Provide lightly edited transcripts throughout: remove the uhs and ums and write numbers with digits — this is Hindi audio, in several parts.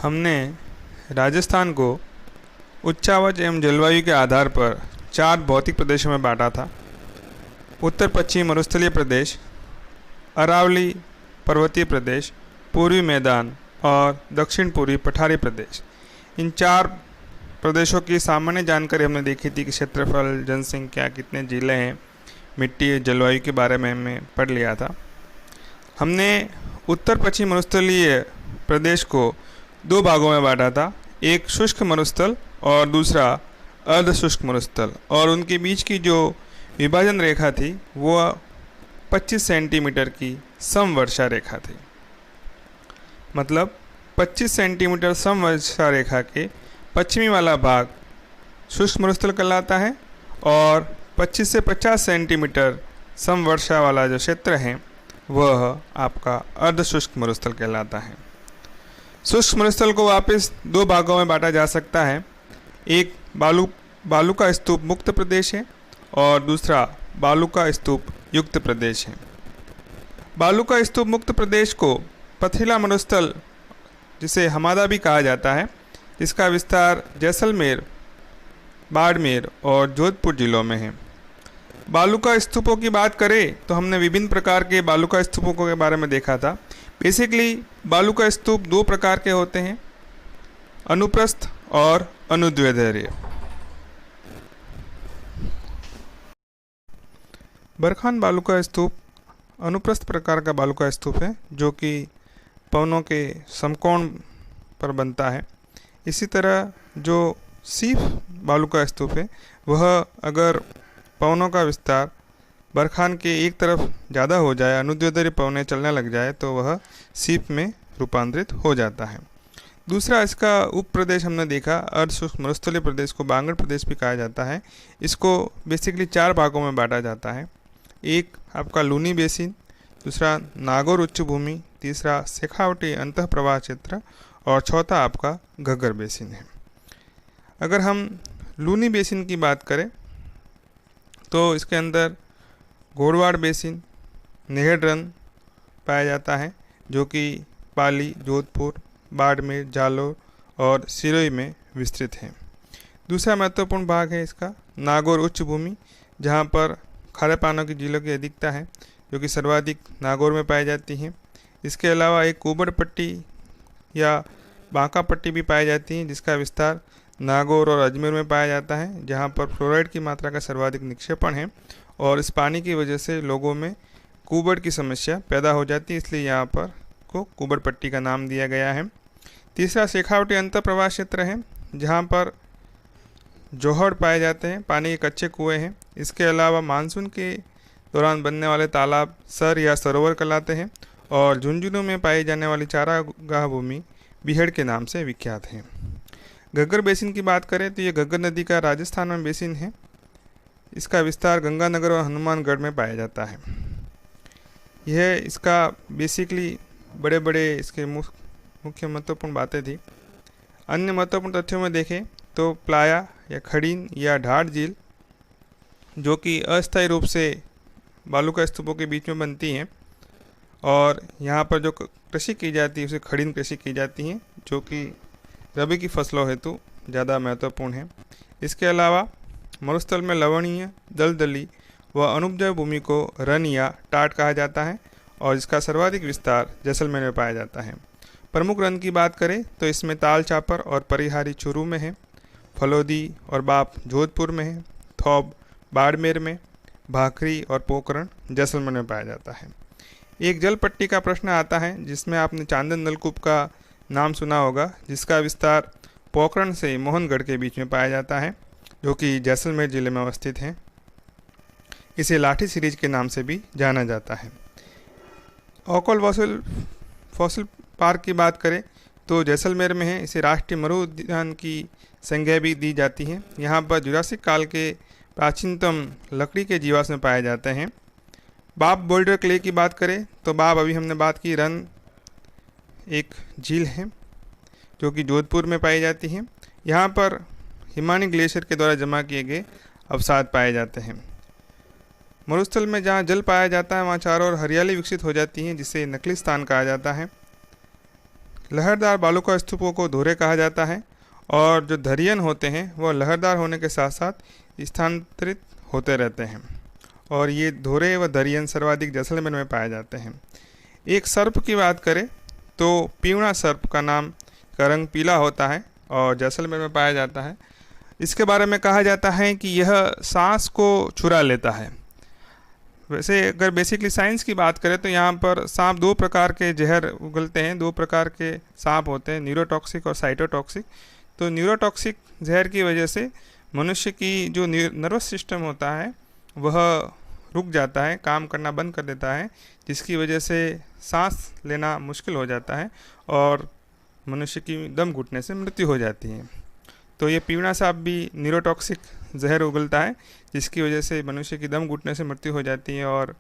हमने राजस्थान को उच्चावच एवं जलवायु के आधार पर 4 भौतिक प्रदेशों में बांटा था। उत्तर पश्चिमी मरुस्थलीय प्रदेश, अरावली पर्वतीय प्रदेश, पूर्वी मैदान और दक्षिण पूर्वी पठारी प्रदेश। इन 4 प्रदेशों की सामान्य जानकारी हमने देखी थी कि क्षेत्रफल, जनसंख्या, कितने जिले हैं, मिट्टी, जलवायु के बारे में हमने पढ़ लिया था। हमने उत्तर पश्चिमी मरुस्थलीय प्रदेश को 2 भागों में बांटा था, एक शुष्क मरुस्थल और दूसरा अर्ध शुष्क मरुस्थल, और उनके बीच की जो विभाजन रेखा थी वो 25 सेंटीमीटर की समवर्षा रेखा थी। मतलब 25 सेंटीमीटर समवर्षा रेखा के पश्चिमी वाला भाग शुष्क मरुस्थल कहलाता है और 25 से 50 सेंटीमीटर समवर्षा वाला जो क्षेत्र है वह आपका अर्ध शुष्क मरुस्थल कहलाता है। शुष्क मरुस्थल को वापस 2 भागों में बांटा जा सकता है, एक बालू का स्तूप मुक्त प्रदेश है और दूसरा बालू का स्तूप युक्त प्रदेश है। बालू का स्तूप मुक्त प्रदेश को पथरीला मरुस्थल जिसे हमादा भी कहा जाता है, जिसका विस्तार जैसलमेर, बाड़मेर और जोधपुर जिलों में है। बालू का स्तूपों की बात करें तो हमने विभिन्न प्रकार के बालू का स्तूपों के बारे में देखा था। बेसिकली बालू का स्तूप 2 प्रकार के होते हैं, अनुप्रस्थ और अनुद्वैधर्य। बरखान बालू का स्तूप अनुप्रस्थ प्रकार का बालू का स्तूप है जो कि पवनों के समकोण पर बनता है। इसी तरह जो सीफ बालू का स्तूप है वह अगर पवनों का विस्तार बरखान के एक तरफ ज़्यादा हो जाए, अनुद्वैधर्य पवनें चलने लग जाए तो वह सीप में रूपांतरित हो जाता है। दूसरा इसका उप प्रदेश हमने देखा, अर्ध शुष्क मरुस्थलीय प्रदेश को बांगड़ प्रदेश भी कहा जाता है। इसको बेसिकली 4 भागों में बांटा जाता है, एक आपका लूनी बेसिन, दूसरा नागौर उच्च भूमि, तीसरा शेखावटी अंतः प्रवाह क्षेत्र और चौथा आपका घग्गर बेसिन है। अगर हम लूनी बेसिन की बात करें तो इसके अंदर घोड़वाड़ बेसिन, नेहड रन पाया जाता है जो कि पाली, जोधपुर, बाड़मेर, जालोर और सिरोही में विस्तृत है। दूसरा महत्वपूर्ण भाग है इसका नागौर उच्च भूमि, जहाँ पर खारे पानों की झीलों की अधिकता है जो कि सर्वाधिक नागौर में पाई जाती हैं। इसके अलावा एक कुबड़ पट्टी या बांका पट्टी भी पाई जाती है जिसका विस्तार नागौर और अजमेर में पाया जाता है, जहाँ पर फ्लोराइड की मात्रा का सर्वाधिक निक्षेपण है और इस पानी की वजह से लोगों में कुबड़ की समस्या पैदा हो जाती है, इसलिए यहाँ पर को कुबड़ पट्टी का नाम दिया गया है। तीसरा शेखावटी अंतर प्रवाह क्षेत्र है जहाँ पर जोहड़ पाए जाते हैं, पानी के कच्चे कुएँ हैं। इसके अलावा मानसून के दौरान बनने वाले तालाब सर या सरोवर कहलाते हैं और झुंझुनू में पाई जाने वाली चारागाह भूमि बीहड़ के नाम से विख्यात है। घग्गर बेसिन की बात करें तो ये घग्गर नदी का राजस्थान में बेसिन है। इसका विस्तार गंगानगर और हनुमानगढ़ में पाया जाता है। यह इसका बेसिकली बड़े बड़े इसके मुख्य महत्वपूर्ण बातें थी। अन्य महत्वपूर्ण तथ्यों में देखें तो प्लाया या खड़ीन या ढाढ़ झील जो कि अस्थायी रूप से बालू का स्तूपों के बीच में बनती हैं और यहाँ पर जो कृषि की जाती है उसे खड़ीन कृषि की जाती है जो कि रबी की फसलों हेतु ज़्यादा महत्वपूर्ण है। इसके अलावा मरुस्थल में लवणीय, दलदली व अनुपजाऊ भूमि को रन या टाट कहा जाता है और इसका सर्वाधिक विस्तार जैसलमेर में पाया जाता है। प्रमुख रन की बात करें तो इसमें ताल चापर और परिहारी चूरू में है, फलोदी और बाप जोधपुर में है, थौब बाड़मेर में, भाखरी और पोकरण जैसलमेर में पाया जाता है। एक जल पट्टी का प्रश्न आता है जिसमें आपने चांदन नलकूप का नाम सुना होगा, जिसका विस्तार पोकरण से मोहनगढ़ के बीच में पाया जाता है जो कि जैसलमेर जिले में अवस्थित है। इसे लाठी सीरीज के नाम से भी जाना जाता है। ओकोल फॉसिल पार्क की बात करें तो जैसलमेर में है। इसे राष्ट्रीय मरु उद्यान की संज्ञा भी दी जाती है। यहाँ पर जुरासिक काल के प्राचीनतम लकड़ी के जीवाश्म पाए जाते हैं। बाब बोल्डर क्ले की बात करें तो बाब अभी हमने बात की, रन एक झील है जो कि जोधपुर में पाई जाती है। यहाँ पर हिमानी ग्लेशियर के द्वारा जमा किए गए अवसाद पाए जाते हैं। मरुस्थल में जहाँ जल पाया जाता है वहाँ चारों ओर हरियाली विकसित हो जाती है जिसे नकली स्थान कहा जाता है। लहरदार बालुका स्तूपों को धोरे कहा जाता है और जो धरियन होते हैं वह लहरदार होने के साथ साथ स्थानांतरित होते रहते हैं और ये धोरे व धरियन सर्वाधिक जैसलमेर में पाए जाते हैं। एक सर्प की बात करें तो पीवड़ा सर्प का रंग पीला होता है और जैसलमेर में पाया जाता है। इसके बारे में कहा जाता है कि यह सांस को चुरा लेता है। वैसे अगर बेसिकली साइंस की बात करें तो यहाँ पर सांप दो प्रकार के जहर उगलते हैं, दो प्रकार के सांप होते हैं, न्यूरोटॉक्सिक और साइटोटॉक्सिक। तो न्यूरोटॉक्सिक जहर की वजह से मनुष्य की जो नर्वस सिस्टम होता है वह रुक जाता है, काम करना बंद कर देता है, जिसकी वजह से सांस लेना मुश्किल हो जाता है और मनुष्य की दम घुटने से मृत्यु हो जाती है। तो ये पीवड़ा सांप भी न्यूरोटॉक्सिक जहर उगलता है, जिसकी वजह से मनुष्य की दम घुटने से मृत्यु हो जाती है और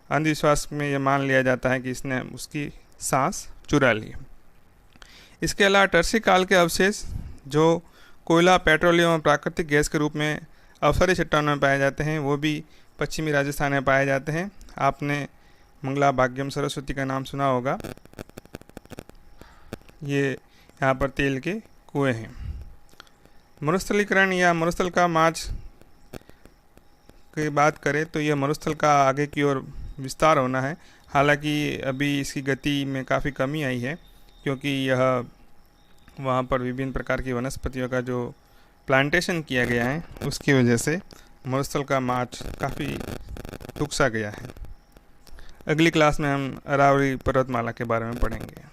अंधविश्वास में यह मान लिया जाता है कि इसने उसकी सांस चुरा ली। इसके अलावा टर्सी काल के अवशेष जो कोयला, पेट्रोलियम और प्राकृतिक गैस के रूप में अवसरी चट्टानों में पाए जाते हैं, वो भी पश्चिमी राजस्थान में पाए जाते हैं। आपने मंगला भाग्यम सरस्वती का नाम सुना होगा। ये यहाँ पर तेल के कुएं हैं। मरुस्थलीकरण या मरुस्थल का मार्च की बात करें तो यह मरुस्थल का आगे की ओर विस्तार होना है। हालांकि अभी इसकी गति में काफ़ी कमी आई है, क्योंकि यह वहाँ पर विभिन्न प्रकार की वनस्पतियों का जो प्लांटेशन किया गया है उसकी वजह से मरुस्थल का मार्च काफ़ी रुक सा गया है। अगली क्लास में हम अरावली पर्वतमाला के बारे में पढ़ेंगे।